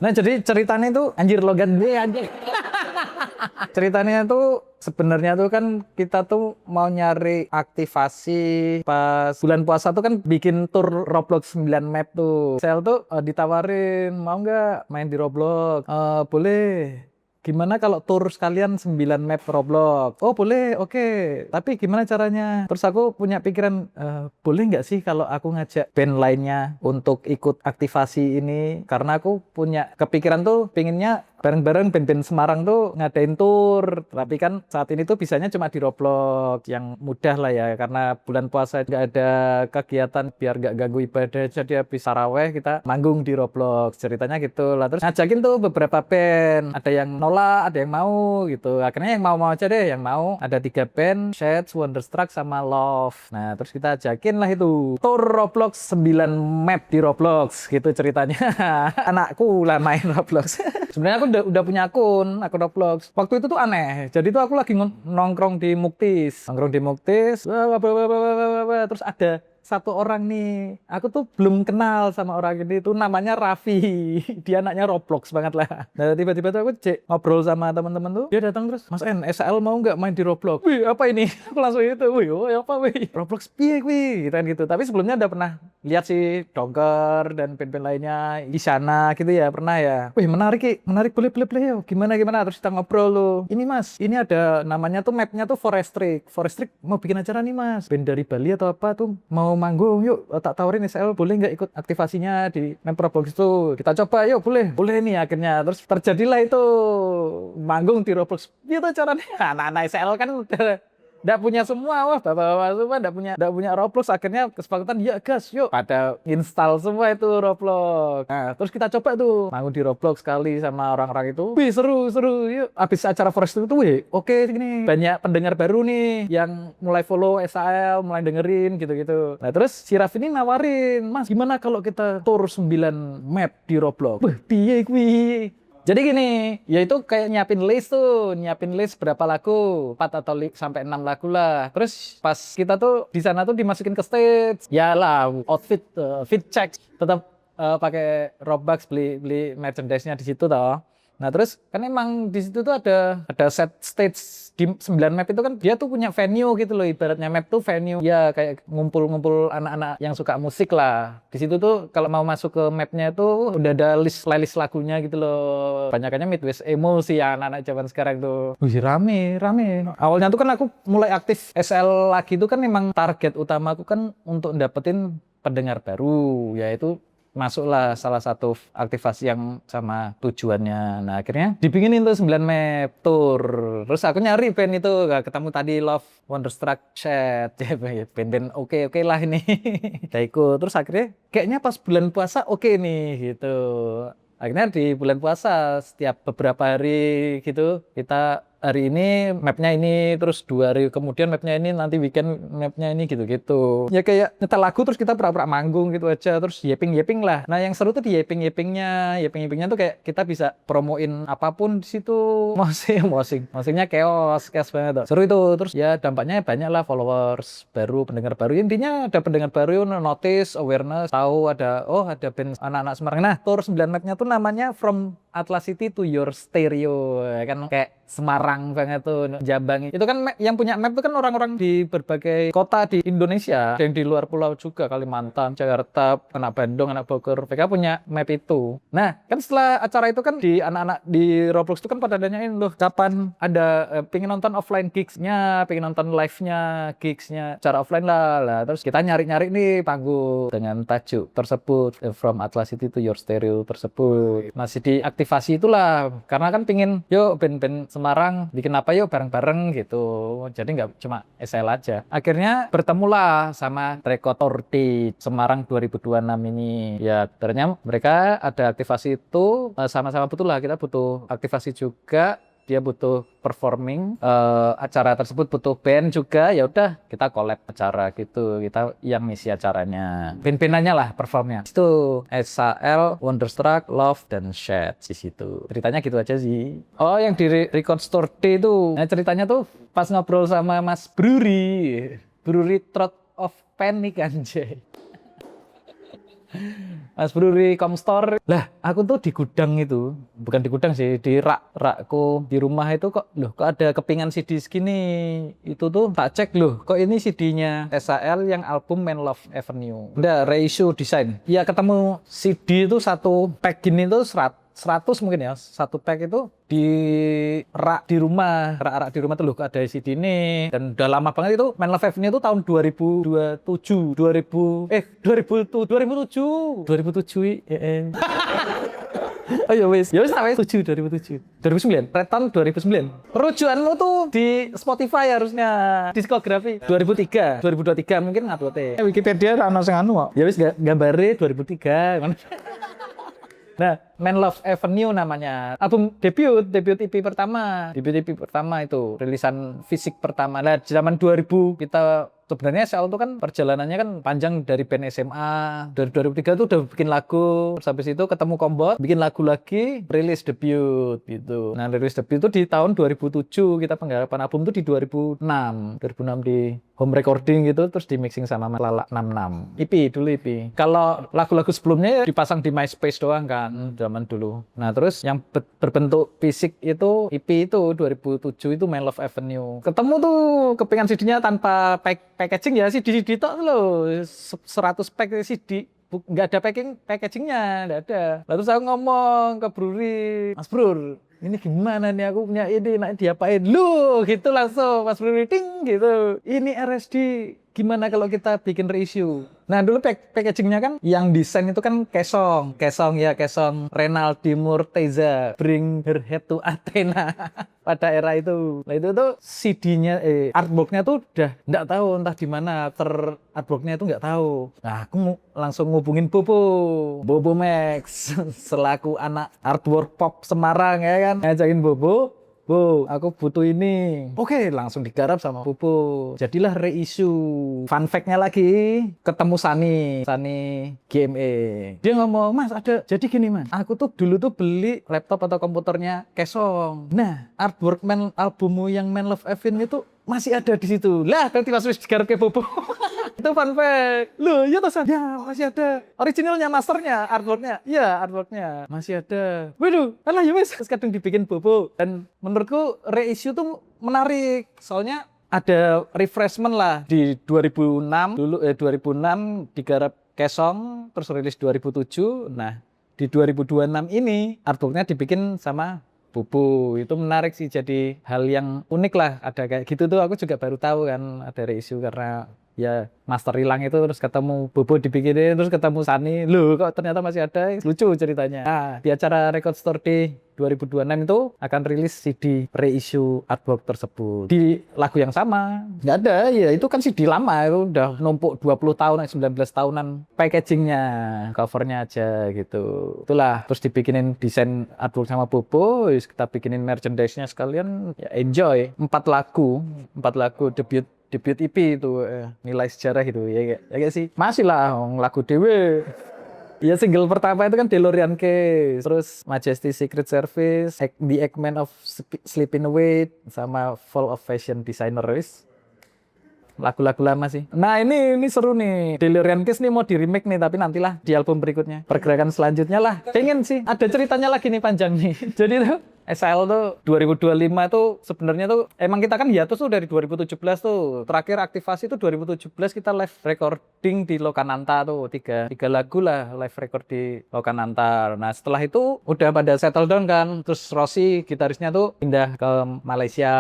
Nah jadi ceritanya itu anjir Logan gue anjir. Ceritanya tuh sebenarnya tuh kan kita tuh mau nyari aktivasi pas bulan puasa tuh kan bikin tour Roblox 9 map tuh. Sel tuh ditawarin mau nggak main di Roblox? Boleh. Gimana kalau tour sekalian 9 map Roblox? Oh boleh, oke. Tapi gimana caranya? Terus aku punya pikiran, boleh nggak sih kalau aku ngajak band lainnya untuk ikut aktivasi ini? Karena aku punya kepikiran tuh pinginnya bareng-bareng band-band Semarang tuh ngadain tour. Tapi kan saat ini tuh bisanya cuma di Roblox yang mudah lah ya. Karena bulan puasa nggak ada kegiatan biar nggak ganggu ibadah. Jadi habis taraweh kita manggung di Roblox. Ceritanya gitu lah. Terus ngajakin tuh beberapa band. Ada yang nolak, ada yang mau gitu. Akhirnya yang mau-mau aja deh. Yang mau ada 3 band, Shades, Wonderstruck, sama Love. Nah terus kita ajakin lah itu. Tour Roblox 9 map di Roblox gitu ceritanya. Anakku lah main Roblox. Sebenarnya aku udah punya akun Roblox. Waktu itu tuh aneh. Jadi tuh aku lagi nongkrong di Muktis. Terus ada satu orang nih. Aku tuh belum kenal sama orang ini. Itu namanya Raffi. Dia anaknya Roblox banget lah. Nah tiba-tiba tuh aku ngobrol sama teman-teman tuh. Dia datang terus, Mas En, SL mau nggak main di Roblox? Wih apa ini? Aku langsung itu. Wih oh apa wih? Roblox piye wih? Gitu kan gitu. Tapi sebelumnya udah pernah lihat sih Dongker dan band-band lainnya di sana gitu ya pernah ya. Wih menarik Ki, menarik boleh yuk. Gimana terus kita ngobrol loh. Ini Mas, ini ada namanya tuh mapnya tuh Forestric. Forestric mau bikin acara nih Mas. Band dari Bali atau apa tuh mau manggung yuk. Tak tawarin SL boleh nggak ikut aktivasinya di map Roblox itu. Kita coba yuk boleh nih akhirnya. Terus terjadilah itu manggung di Roblox. Gitu caranya. Anak-anak SL kan udah nggak punya semua, wah bapak-bapak semua nggak punya Roblox. Akhirnya kesepakatan ya gas yuk pada install semua itu Roblox. Nah terus kita coba tuh manggung di Roblox sekali sama orang-orang itu. Wih seru yuk. Abis acara Forest itu wih oke gini banyak pendengar baru nih yang mulai follow SAL, mulai dengerin gitu-gitu. Nah terus si Raffi ini nawarin, Mas gimana kalau kita tour 9 map di Roblox? Wih piye kuwi. Jadi gini, ya itu kayak nyiapin list berapa lagu, 4 atau sampai 6 lagu lah. Terus pas kita tuh di sana tuh dimasukin ke stage, ya lah outfit, fit check, tetap pakai Robux beli merchandise-nya di situ toh. Nah terus kan emang di situ tuh ada set stage di 9 map itu kan dia tuh punya venue gitu loh, ibaratnya map tuh venue ya kayak ngumpul-ngumpul anak-anak yang suka musik lah. Di situ tuh kalau mau masuk ke mapnya itu udah ada playlist lagunya gitu loh. Banyakannya Midwest emo sih ya anak-anak zaman sekarang tuh. Wih rame. Awalnya tuh kan aku mulai aktif SL lagi tuh kan emang target utama aku kan untuk dapetin pendengar baru, yaitu masuklah salah satu aktivasi yang sama tujuannya. Nah akhirnya dibikinin tuh 9 map tour. Terus aku nyari band itu, gak ketemu tadi Love, Wonderstruck, Chat. Ya band-band oke lah ini. Udah ikut. Terus akhirnya kayaknya pas bulan puasa oke nih gitu. Akhirnya di bulan puasa setiap beberapa hari gitu kita hari ini mapnya ini, terus 2 hari kemudian mapnya ini, nanti weekend mapnya ini gitu-gitu. Ya kayak nyetel lagu terus kita pura-pura manggung gitu aja, terus yeping lah. Nah yang seru tuh di yepingnya tuh kayak kita bisa promoin apapun di situ. Musiknya chaos banget tuh. Seru itu, terus ya dampaknya banyak lah followers baru, pendengar baru. Intinya ada pendengar baru, notice, awareness, tahu ada band anak-anak Semarang. Nah tour 9 mapnya tuh namanya From Atlas City to Your Stereo, ya kan kayak Semarang banget tuh, Jambang. Itu kan yang punya map itu kan orang-orang di berbagai kota di Indonesia, ada yang di luar pulau juga, Kalimantan, Jakarta, anak Bandung, anak Bogor. Mereka punya map itu. Nah, kan setelah acara itu kan di anak-anak di Roblox itu kan pada nanyain loh, kapan ada pengen nonton offline gigs-nya, pengen nonton live-nya, gigs-nya secara offline lah. Terus kita nyari-nyari nih panggung dengan tajuk tersebut, From Atlas City to Your Stereo tersebut. Masih diaktifasi itulah, karena kan pingin yuk band-band Semarang bikin apa yuk bareng-bareng gitu. Jadi nggak cuma SL aja. Akhirnya bertemulah sama Rekotor di Semarang 2026 ini. Ya ternyata mereka ada aktivasi itu, sama-sama betul lah kita butuh aktivasi juga. Dia butuh performing, acara tersebut butuh band juga, ya udah kita collab acara gitu, kita yang ngisi acaranya, band-bandannya lah performnya. Itu SAL, Wonderstruck, Love, dan Shed di situ. Ceritanya gitu aja sih. Oh yang di Record Store D itu, nah ceritanya tuh pas ngobrol sama Mas Bruri Throat of Panic anjay. Mas Bruri Comstore. Lah, aku tuh di gudang itu, bukan di gudang sih, di rakku di rumah itu kok ada kepingan CD segini. Itu tuh tak cek loh, kok ini CD-nya SAL yang album Man Love Avenue. Udah reissue design. Ya ketemu CD itu satu pack gini tuh 100 mungkin ya, satu pack itu di rak di rumah tuh loh ada CD ini, dan udah lama banget itu. Man Love Avenue itu tahun 2027 oh ya wis sampai 2009 Reton 2009. Rujukanmu tuh di Spotify harusnya, diskografi 2023 mungkin ngupload Wikipedia ana sing anu kok. Ya wis gambare 2003. Nah, Man Love Avenue namanya. Album debut EP pertama itu rilisan fisik pertama. Nah, zaman 2000 kita sebenarnya SL itu kan perjalanannya kan panjang dari band SMA. Dari 2003 tuh udah bikin lagu, terus habis itu ketemu Kombot, bikin lagu lagi, rilis debut gitu. Nah, rilis debut itu di tahun 2007, kita penggarapan album itu di 2006 di home recording gitu, terus di mixing sama Lala 66. EP. Kalau lagu-lagu sebelumnya dipasang di MySpace doang kan zaman dulu. Nah, terus yang berbentuk fisik itu EP itu 2007 itu Man Love Avenue. Ketemu tuh kepingan CD-nya tanpa packaging ya, CD tok loh. 100 pack CD. Nggak ada packagingnya, nggak ada. Lalu saya ngomong ke Bruri, Mas Brur, ini gimana nih, aku punya ide, diapain? Lu gitu langsung, Mas Bruri, ting gitu. Ini RSD, gimana kalau kita bikin reissue? Nah dulu packagingnya kan, yang desain itu kan Kesong Renaldi Murteza, Bring Her Head to Athena. Pada era itu. Nah itu tuh CD-nya, artboard-nya tuh udah nggak tahu entah di mana, artboard-nya itu nggak tahu. Nah aku langsung ngubungin Bobo Max, selaku anak artwork pop Semarang ya kan, ngajakin Bobo, aku butuh ini. Oke, langsung digarap sama Bobo. Jadilah reissue. Fun fact-nya lagi, ketemu Sani GME. Dia ngomong, Mas ada, jadi gini Mas, aku tuh dulu tuh beli laptop atau komputernya Kesong. Nah, artwork albummu yang Man Love Avenue itu masih ada di situ. Lah, nanti langsung digarap ke Bobo. Itu fun fact. Loh, ya toh San? Ya, masih ada. Originalnya, masternya, artworknya. Ya, artworknya masih ada. Waduh, alah ya wes. Terus kadang dibikin Bobo. Dan menurutku reissue tuh menarik. Soalnya ada refreshment lah di 2006 dulu. 2006 digarap Kesong, terus rilis 2007. Nah, di 2026 ini artworknya dibikin sama Bobo. Itu menarik sih, jadi hal yang unik lah. Ada kayak gitu tuh, aku juga baru tahu kan ada reissue, karena ya master hilang itu, terus ketemu Bobo dibikinin, terus ketemu Sani, loh kok ternyata masih ada, lucu ceritanya. Nah, di acara Record Store Day 2026 itu akan rilis CD reissue artwork tersebut di lagu yang sama. Nggak ada, ya itu kan CD lama, itu udah numpuk 20 tahun, 19 tahunan packagingnya, covernya aja gitu. Itulah, terus dibikinin desain artwork sama Bobo, kita bikinin merchandise-nya sekalian, ya enjoy. 4 lagu debut EP itu, nilai sejarah itu ya kayak sih. Masih lah lagu dewe. Ya single pertama itu kan DeLorean Case, terus Majesty Secret Service, The Eggman of Sleeping Away, sama Fall of Fashion Designer. Lagu-lagu lama sih. Nah ini seru nih. DeLorean Case nih mau di remake nih, tapi nantilah di album berikutnya. Pergerakan selanjutnya lah. Pengen sih. Ada ceritanya lagi nih panjang nih. Jadi tuh SL tuh 2025 tuh sebenarnya tuh emang kita kan hiatus tuh dari 2017 tuh. Terakhir aktivasi tuh 2017 kita live recording di Lokananta tuh. Tiga lagu lah live record di Lokananta. Nah setelah itu udah pada settle down kan. Terus Rossi gitarisnya tuh pindah ke Malaysia.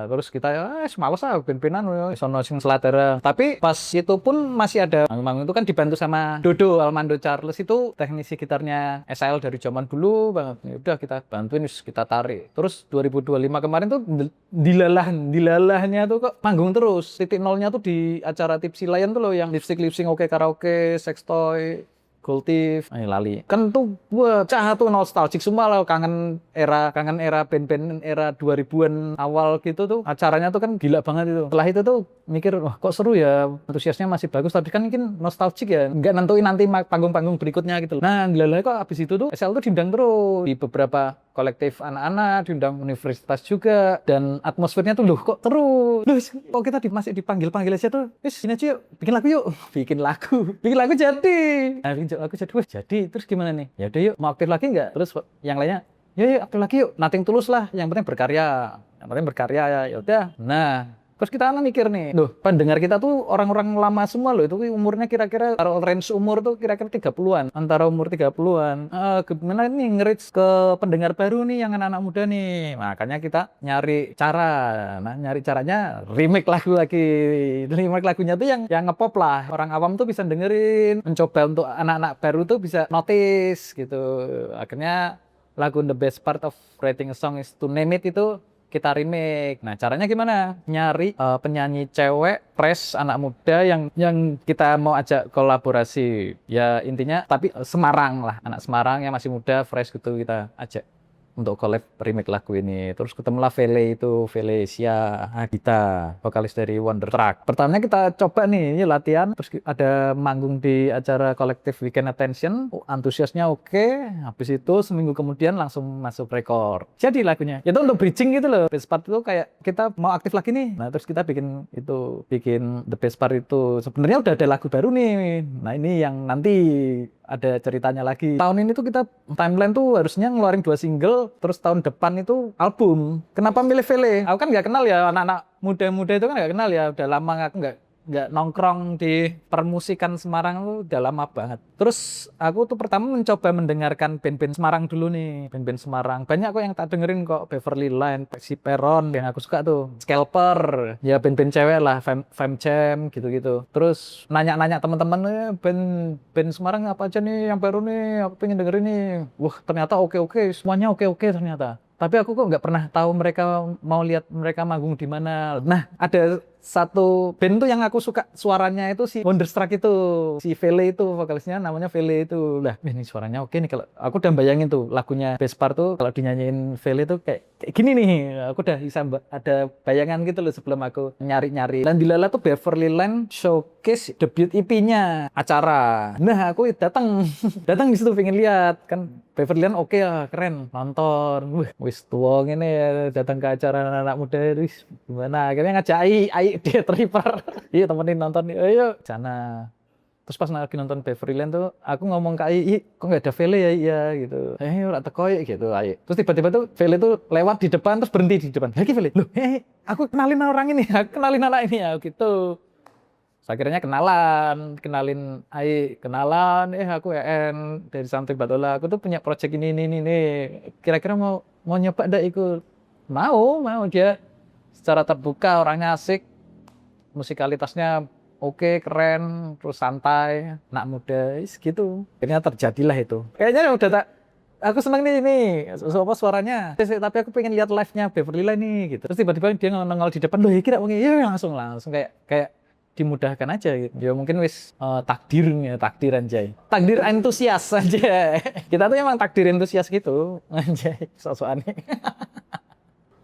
Terus kita males ah ben-benan sono sing selatera. Tapi pas itu pun masih ada manggung itu kan dibantu sama Dodo Almando Charles, itu teknisi gitarnya SL dari zaman dulu banget. Ya udah kita bantuin, kita tarik. Terus 2025 kemarin tuh dilalahnya tuh kok manggung terus. Titik nolnya tuh di acara Tipsy Lion tuh loh, yang lip sync oke karaoke, Sextoy, Goldtif, lali. Kan tuh cah tuh nostalgic semua lah, kangen era band-band era 2000-an awal gitu tuh. Acaranya tuh kan gila banget itu. Setelah itu tuh mikir, wah kok seru ya, antusiasnya masih bagus, tapi kan mungkin nostalgic ya, nggak nentuin nanti panggung-panggung berikutnya gitu. Nah, dilalai kok abis itu tuh SL tuh diundang terus di beberapa kolektif anak-anak, diundang universitas juga, dan atmosfernya tuh loh kok kok kita masih dipanggil-panggil aja tuh, wis sini aja yuk, bikin lagu yuk, bikin lagu jadi, nah bikin lagu jadi, wah jadi, terus gimana nih, ya udah yuk, mau aktif lagi nggak, terus yang lainnya, yuk aktif lagi yuk, nothing tulus lah, yang penting berkarya ya udah, nah. Terus kita mikir nih, loh pendengar kita tuh orang-orang lama semua loh, itu umurnya kira-kira, range umur tuh kira-kira 30-an, antara umur 30-an. Gimana nih nge-reach ke pendengar baru nih yang anak-anak muda nih, makanya kita nyari cara. Nah nyari caranya remake lagu lagi, remake lagunya tuh yang ngepop lah, orang awam tuh bisa dengerin, mencoba untuk anak-anak baru tuh bisa notice gitu. Akhirnya lagu The Best Part of Writing a Song is to Name It itu kita remake. Nah, caranya gimana? Nyari penyanyi cewek, fresh, anak muda yang kita mau ajak kolaborasi. Ya intinya, tapi Semarang lah, anak Semarang yang masih muda, fresh gitu kita ajak untuk collab remake lagu ini. Terus ketemulah Felicia Agita, vokalis dari Wonderstruck. Pertamanya kita coba nih latihan, terus ada manggung di acara kolektif Weekend Attention, antusiasnya oke. Habis itu seminggu kemudian langsung masuk rekor. Jadi lagunya, itu untuk bridging gitu loh. Best part itu kayak kita mau aktif lagi nih. Nah terus kita bikin The Best Part itu. Sebenarnya udah ada lagu baru nih. Nah ini yang nanti ada ceritanya lagi. Tahun ini tuh kita timeline tuh harusnya ngeluarin 2 single, terus tahun depan itu album. Kenapa milih Vele? Aku kan nggak kenal ya, anak-anak muda-muda itu kan nggak kenal ya, udah lama aku nggak nongkrong di permusikan Semarang tuh udah lama banget. Terus aku tuh pertama mencoba mendengarkan band-band Semarang dulu nih, band-band Semarang. Banyak kok yang tak dengerin kok, Beverly Line, Taxi Peron, yang aku suka tuh. Scalper, ya band-band cewek lah, Femme Jam gitu-gitu. Terus nanya-nanya teman-teman, band Semarang apa aja nih yang baru nih, aku pengen dengerin nih. Wah ternyata oke-oke, semuanya oke-oke ternyata. Tapi aku kok nggak pernah tahu mereka mau lihat mereka manggung di mana. Nah, ada satu band tuh yang aku suka suaranya itu si Wonderstruck itu, si Vele itu vokalisnya namanya Vele itu. Lah, ini suaranya oke nih, kalau aku udah bayangin tuh lagunya Best Part tuh kalau dinyanyiin Vele tuh kayak gini nih. Aku udah bisa ada bayangan gitu loh sebelum aku nyari-nyari. Dan dilala tuh Beverly Line showcase debut EP-nya acara. Nah, aku datang di situ pengen lihat kan. Beverly Line oke ya, keren, nonton. Wis tua ini ya, datang ke acara anak-anak muda, wis gimana? Akhirnya ngajak Ai dia Tripper. Iya temenin nonton, ayo sana. Terus pas lagi nonton Beverly Line tuh, aku ngomong ke Ai, kok nggak ada Vele ya? Iya gitu. Ora teko gitu Ai. Terus tiba-tiba tuh Vele tuh lewat di depan, terus berhenti di depan. Lagi Vele, loh, aku kenalin orang ini, aku kenalin anak ini ya gitu. Akhirnya kenalin Ai, aku EN dari Samtik Batola, aku tuh punya project ini, kira-kira mau nyoba ndak ikut? Mau dia secara terbuka, orangnya asik, musikalitasnya oke, keren, terus santai, anak muda, gitu. Akhirnya terjadilah itu. Kayaknya aku seneng nih, suaranya. Tapi aku pengen lihat live-nya Beverly Line nih, gitu. Terus tiba-tiba dia nongol di depan, loh ya kira langsung kayak dimudahkan aja gitu. Ya mungkin wis takdir anjay. Takdir antusias aja. Kita tuh emang takdir antusias gitu. Anjay, sok-sokannya.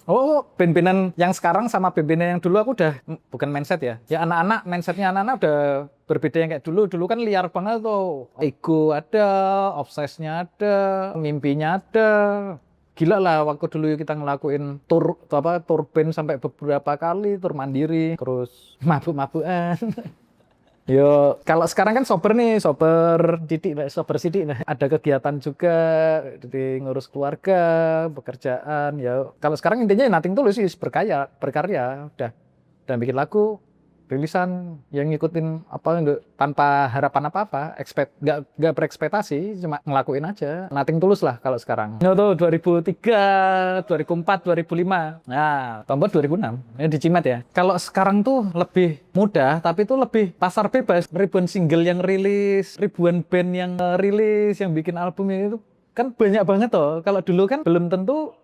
Oh, band-bandan yang sekarang sama band-bandan yang dulu aku udah bukan mindset ya. Ya mindsetnya anak-anak udah berbeda yang kayak dulu. Dulu kan liar banget tuh. Ego ada, obsesnya ada, mimpinya ada. Gila lah waktu dulu kita ngelakuin tour band sampai beberapa kali, tour mandiri, terus mabuk-mabukan. Yo, kalau sekarang kan sober sidik. Nah, ada kegiatan juga di ngurus keluarga, pekerjaan. Ya, kalau sekarang intinya nothing tulus sih, berkarya, udah bikin lagu, rilisan yang ngikutin tanpa harapan apa-apa, nggak berekspektasi, cuma ngelakuin aja. Nothing tulus lah kalau sekarang. Itu tuh 2003, 2004, 2005. Nah, tombol 2006. Ini di Cimet ya. Kalau sekarang tuh lebih mudah, tapi tuh lebih pasar bebas. Ribuan single yang rilis, ribuan band yang rilis, yang bikin albumnya itu kan banyak banget toh. Kalau dulu kan belum tentu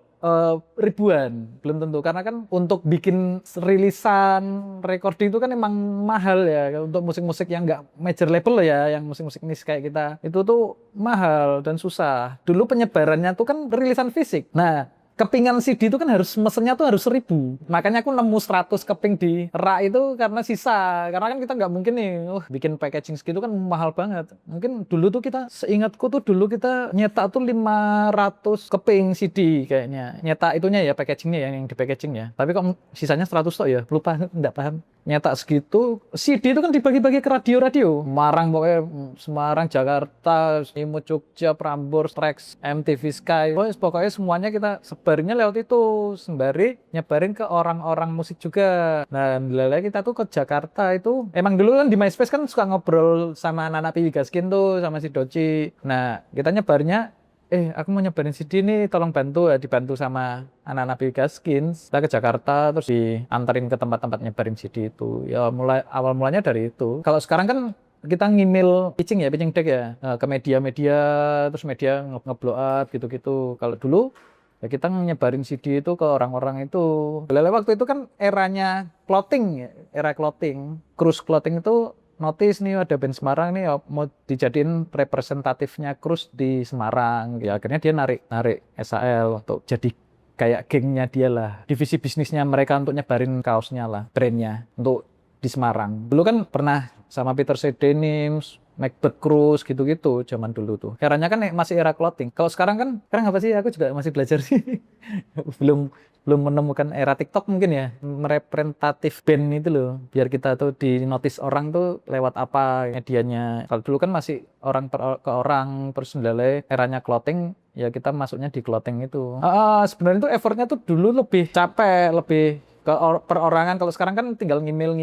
ribuan, belum tentu, karena kan untuk bikin rilisan recording itu kan emang mahal ya, untuk musik-musik yang nggak major label ya, yang musik-musik niche kayak kita itu tuh mahal dan susah. Dulu penyebarannya tuh kan rilisan fisik. Nah kepingan CD itu kan harus mesennya tuh harus 1.000. Makanya aku nemu 100 keping di rak itu karena sisa. Karena kan kita nggak mungkin nih, bikin packaging segitu kan mahal banget. Mungkin dulu tuh kita, seingatku tuh dulu kita nyetak tuh 500 keping CD kayaknya. Nyetak itunya ya, packagingnya yang di packaging ya. Tapi kok sisanya 100 tok ya? Lupa, nggak paham. Nyetak segitu, CD itu kan dibagi-bagi ke radio-radio. Semarang pokoknya, Semarang, Jakarta, Imut, Jogja, Prambors, Trax, MTV Sky. Pokoknya semuanya kita sebarinnya lewat itu, sembari nyebarin ke orang-orang musik juga. Nah, lele kita tuh ke Jakarta itu, emang dulu kan di MySpace kan suka ngobrol sama anak-anak Piwi Gaskin tuh, sama si Doci. Nah, kita nyebarnya, aku mau nyebarin CD nih, tolong bantu ya, dibantu sama anak-anak Piwi Gaskin. Kita ke Jakarta, terus diantarin ke tempat-tempat nyebarin CD itu. Ya awal mulanya dari itu. Kalau sekarang kan kita ngemail pitching deck ya, ke media-media, terus media nge-blow up gitu-gitu. Kalau dulu ya kita nyebarin CD itu ke orang-orang itu. Lele waktu itu kan eranya clothing ya, era clothing. Cruise clothing itu notice nih ada band Semarang nih mau dijadiin representatifnya Cruise di Semarang. Ya akhirnya dia narik SAL untuk jadi kayak gengnya dia lah. Divisi bisnisnya mereka untuk nyebarin kaosnya lah, brandnya untuk di Semarang. Dulu kan pernah sama Peter C. Denim, Macbeth Cruise gitu-gitu zaman dulu tuh. Eranya kan masih era clothing. Kalau sekarang kan apa sih, aku juga masih belajar sih. belum menemukan era TikTok mungkin ya. Merepresentatif band itu loh. Biar kita tuh di notice orang tuh lewat apa medianya. Kalau dulu kan masih orang ke orang, terus lele eranya clothing, ya kita masuknya di clothing itu. Sebenarnya tuh effortnya tuh dulu lebih capek, lebih ke perorangan. Kalau sekarang kan tinggal ngemail,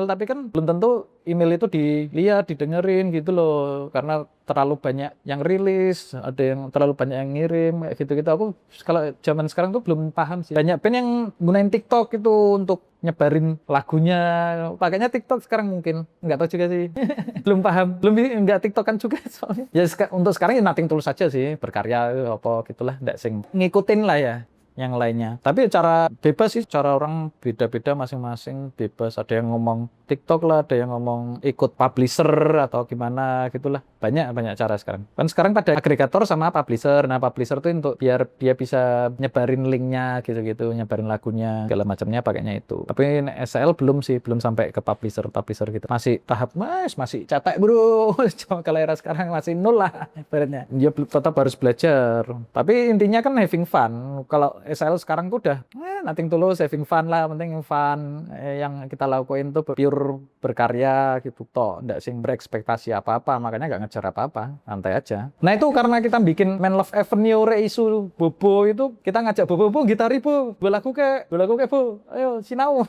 tapi kan belum tentu email itu dilihat, didengerin gitu loh, karena terlalu banyak yang rilis, ada yang terlalu banyak yang ngirim kayak gitu-gitu. Aku kalau zaman sekarang tuh belum paham sih. Banyak band yang gunain TikTok itu untuk nyebarin lagunya, pakainya TikTok sekarang mungkin, nggak tahu juga sih. Belum paham, nggak TikTokan juga soalnya. Ya untuk sekarang ya nothing tulus saja sih, berkarya apa gitulah, nggak sing ngikutin lah ya yang lainnya. Tapi cara bebas sih, cara orang beda-beda masing-masing, bebas. Ada yang ngomong TikTok lah, ada yang ngomong ikut publisher atau gimana gitulah. Banyak cara sekarang. Kan sekarang pada agregator sama publisher. Nah, publisher tuh untuk biar dia bisa nyebarin linknya gitu-gitu, nyebarin lagunya, segala macamnya pakainya itu. Tapi SL belum sih, belum sampai ke publisher gitu. Masih tahap masih cetek bro. Cuma kalau era sekarang masih nol lah ibaratnya. Dia tetap harus belajar. Tapi intinya kan having fun. Kalau SL sekarang tuh udah nothing tulus, having fun lah, penting fun. Yang kita lakuin tuh pure berkarya gitu toh, nggak sing berekspektasi apa-apa, makanya nggak ngejar apa-apa, santai aja. Nah itu karena kita bikin Man Love Avenue Reisu Bobo itu, kita ngajak Bobo gitari bu, lagu ke bu, ayo sinau.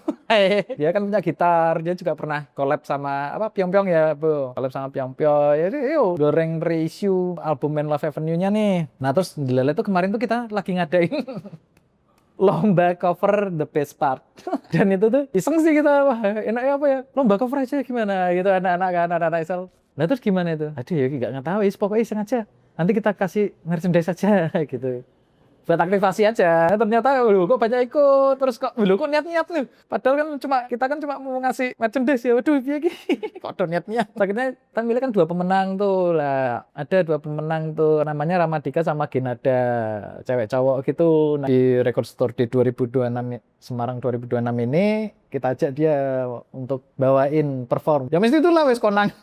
Dia kan punya gitar, dia juga pernah collab sama Pyong-Pyong ya bu, collab sama Pyong-Pyong. Jadi yuk goreng Reisu album Man Love Avenue-nya nih. Nah terus di Lele tuh kemarin tuh kita lagi ngadain lomba cover The Best Part. Dan itu tuh iseng sih kita, wah enaknya apa ya, lomba cover aja gimana gitu, anak-anak SL. Nah terus gimana itu? Aduh ya nggak tahu, pokoknya iseng aja. Nanti kita kasih merchandise aja gitu. Buat aktivasi aja. Ternyata kok banyak ikut, terus kok niat-niat nih. Padahal kan kita cuma mau ngasih merchandise ya. Waduh piye iki? Kok do niat-niat. Akhirnya kita milih kan 2 pemenang tuh lah. Ada 2 pemenang tuh, namanya Ramadika sama Genada. Cewek cowok gitu. Nah, di Record Store di 2026 Semarang 2026 ini kita ajak dia untuk bawain perform. Ya mesti itulah wes konang.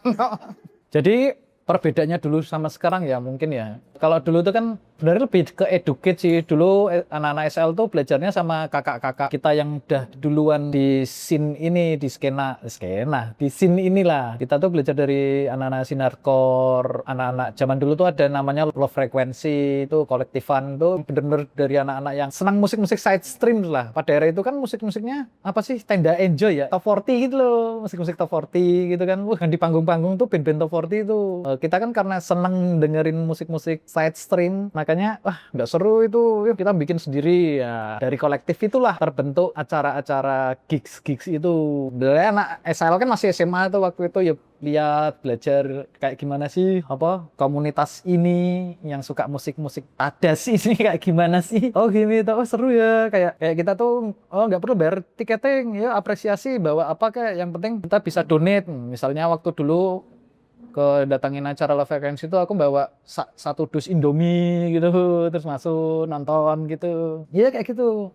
Jadi perbedaannya dulu sama sekarang ya mungkin ya. Kalau dulu itu kan sebenarnya lebih ke educate sih. Dulu anak-anak SL tuh belajarnya sama kakak-kakak kita yang udah duluan di scene ini, di skena, di scene inilah. Kita tuh belajar dari anak-anak sinarkor, anak-anak zaman dulu tuh ada namanya Low Frequency, itu kolektifan tuh bener-bener dari anak-anak yang senang musik-musik side stream lah. Pada era itu kan musik-musiknya apa sih, tenda enjoy ya, top 40 gitu loh, musik-musik top 40 gitu kan. Wah, di panggung-panggung tuh band-band top 40 itu. Kita kan karena seneng dengerin musik-musik side stream, makanya wah nggak seru itu, yuk kita bikin sendiri ya. Dari kolektif itulah terbentuk acara-acara gigs itu. Dari anak SL kan masih SMA tuh waktu itu, ya lihat belajar kayak gimana sih komunitas ini yang suka musik-musik tadas ini kayak gimana sih, gini tuh, seru ya, kayak kita tuh nggak perlu bayar tiketing ya, apresiasi bawa apa kayak yang penting kita bisa donate. Misalnya waktu dulu datangin acara Love Vacancy itu aku bawa satu dus Indomie gitu, terus masuk nonton gitu. Iya kayak gitu.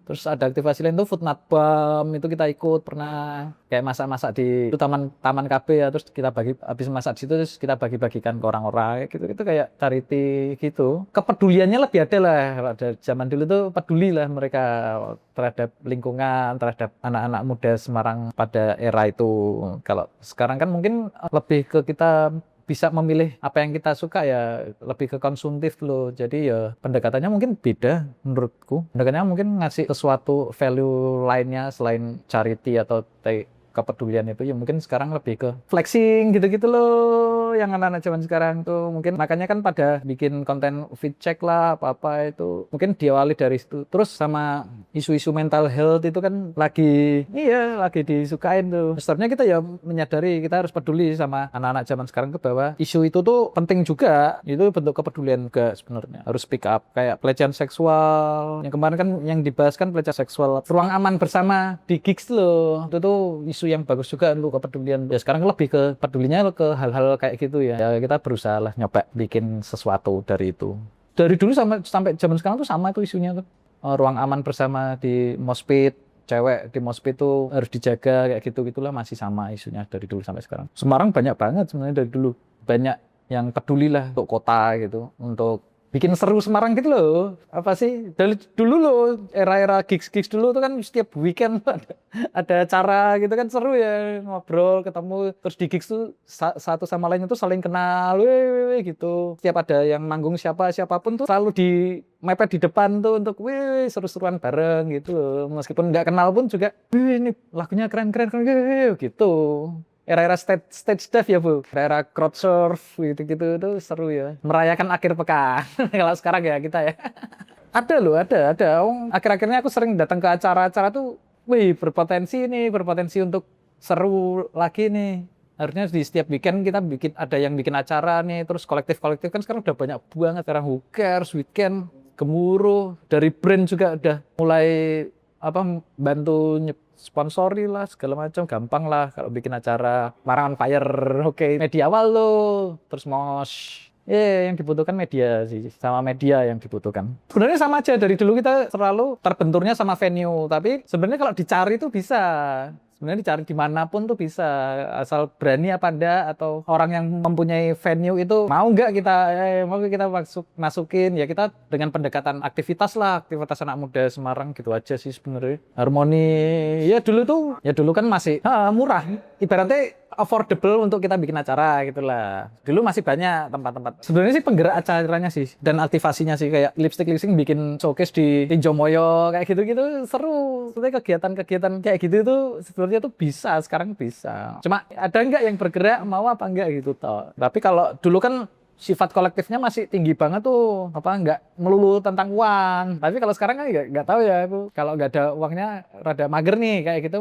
Terus ada aktivasi lain tuh Food Not Bomb, itu kita ikut pernah kayak masak-masak di itu taman KB ya, terus kita habis masak di situ terus kita bagi-bagikan ke orang-orang gitu. Itu kayak charity gitu. Kepeduliannya lebih ada lah. Kalau ada zaman dulu tuh peduli lah mereka terhadap lingkungan, terhadap anak-anak muda Semarang pada era itu. Kalau sekarang kan mungkin lebih ke kita bisa memilih apa yang kita suka ya, lebih ke konsumtif loh. Jadi ya pendekatannya mungkin beda menurutku. Pendekatannya mungkin ngasih sesuatu value lainnya selain charity atau kepedulian itu ya mungkin sekarang lebih ke flexing gitu-gitu loh yang anak-anak zaman sekarang tuh. Mungkin makanya kan pada bikin konten fit check lah apa-apa itu mungkin diawali dari situ. Terus sama isu-isu mental health itu kan lagi disukain tuh. Sebenarnya kita ya menyadari kita harus peduli sama anak-anak zaman sekarang ke bahwa isu itu tuh penting juga. Itu bentuk kepedulian juga sebenarnya. Harus speak up kayak pelecehan seksual. Yang kemarin kan yang dibahas kan pelecehan seksual. Ruang aman bersama di gigs loh. Itu tuh isu yang bagus juga untuk kepedulian. Ya sekarang lebih ke pedulinya ke hal-hal kayak gitu ya. Ya kita berusaha lah nyoba bikin sesuatu dari itu. Dari dulu sampai zaman sekarang tuh sama tuh isunya tuh. Ruang aman bersama di moshpit, cewek di moshpit tuh harus dijaga kayak gitu-gitulah masih sama isunya dari dulu sampai sekarang. Semarang banyak banget sebenarnya dari dulu. Banyak yang peduli lah untuk kota gitu, untuk bikin seru Semarang gitu loh. Apa sih? Dari dulu loh, era-era gigs-gigs dulu tuh kan setiap weekend ada acara gitu kan seru ya, ngobrol, ketemu. Terus di gigs tuh satu sama lainnya tuh saling kenal, weh gitu. Setiap ada yang manggung siapapun tuh selalu mepet di depan tuh untuk seru-seruan bareng gitu loh. Meskipun nggak kenal pun juga, ini lagunya keren-keren gitu. Era-era stage dive ya Bu, era crowd surf gitu-gitu itu seru ya, merayakan akhir pekan. Kalau sekarang ya kita ya ada loh, ada akhir-akhirnya aku sering datang ke acara-acara tuh, berpotensi untuk seru lagi nih. Harusnya di setiap weekend kita ada yang bikin acara nih, terus kolektif kan sekarang udah banyak banget. Sekarang Who Cares, Weekend, Gemuruh, dari brand juga udah mulai bantu sponsori lah segala macam, gampang lah kalau bikin acara. Semarang on Fire, oke. Media awal loh, terus Mosh. Yang dibutuhkan media sih, sama media yang dibutuhkan. Sebenarnya sama aja, dari dulu kita selalu terbenturnya sama venue, tapi sebenarnya kalau dicari tuh bisa. Sebenarnya dicari dimanapun tuh bisa, asal berani apa enggak, atau orang yang mempunyai venue itu mau nggak kita masukin ya. Kita dengan pendekatan aktivitas anak muda Semarang gitu aja sih sebenarnya. Harmoni ya dulu kan masih murah, ibaratnya affordable untuk kita bikin acara gitulah. Dulu masih banyak tempat-tempat. Sebenarnya sih penggerak acaranya sih dan aktivasinya sih, kayak lipstick bikin showcase di Tinjomoyo kayak gitu-gitu seru. Sebenarnya kegiatan-kegiatan kayak gitu itu sebenarnya tuh bisa, sekarang bisa. Cuma ada nggak yang bergerak, mau apa enggak gitu toh. Tapi kalau dulu kan sifat kolektifnya masih tinggi banget tuh, nggak melulu tentang uang. Tapi kalau sekarang kan nggak tahu ya aku. Kalau nggak ada uangnya rada mager nih kayak gitu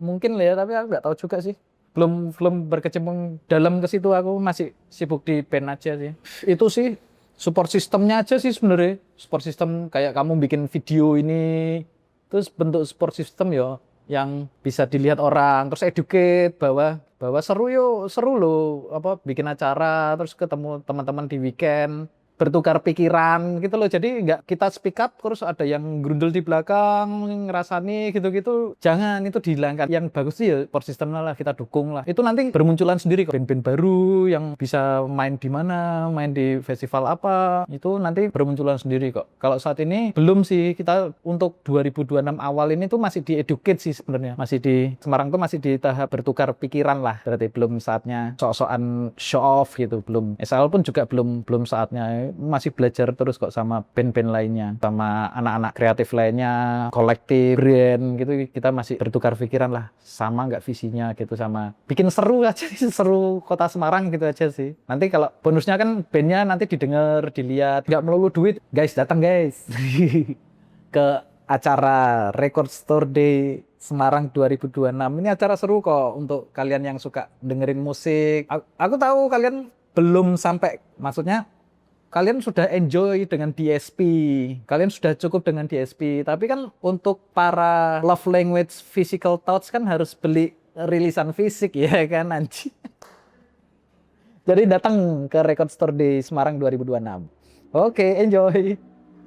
mungkin lah ya, tapi aku nggak tahu juga sih. Belum berkecimpung dalam ke situ, aku masih sibuk di band aja sih. Itu sih support sistemnya aja sih sebenarnya. Support system kayak kamu bikin video ini, terus bentuk support system ya yang bisa dilihat orang, terus educate bahwa seru loh bikin acara, terus ketemu teman-teman di weekend, bertukar pikiran gitu loh. Jadi nggak kita speak up terus ada yang grundel di belakang ngerasani gitu-gitu, jangan, itu dihilangkan. Yang bagus sih ya support systemnya lah, kita dukung lah. Itu nanti bermunculan sendiri kok, band-band baru yang bisa main di mana, main di festival apa, itu nanti bermunculan sendiri kok. Kalau saat ini belum sih, kita untuk 2026 awal ini tuh masih di-educate sih sebenarnya. Masih di Semarang tuh masih di tahap bertukar pikiran lah, berarti belum saatnya sok-sokan show off gitu, belum. SL pun juga belum saatnya. Masih belajar terus kok sama band-band lainnya, sama anak-anak kreatif lainnya, kolektif, brand gitu. Kita masih bertukar pikiran lah, sama nggak visinya gitu, sama bikin seru aja sih, seru kota Semarang gitu aja sih. Nanti kalau bonusnya kan bandnya nanti didengar, dilihat, nggak melulu duit. Guys, datang guys ke acara Record Store Day Semarang 2026. Ini acara seru kok untuk kalian yang suka dengerin musik. Aku tahu kalian belum sampai, maksudnya kalian sudah enjoy dengan DSP, kalian sudah cukup dengan DSP, tapi kan untuk para love language physical touch kan harus beli rilisan fisik ya kan anjing. Jadi datang ke Record Store di Semarang 2026. Oke, enjoy.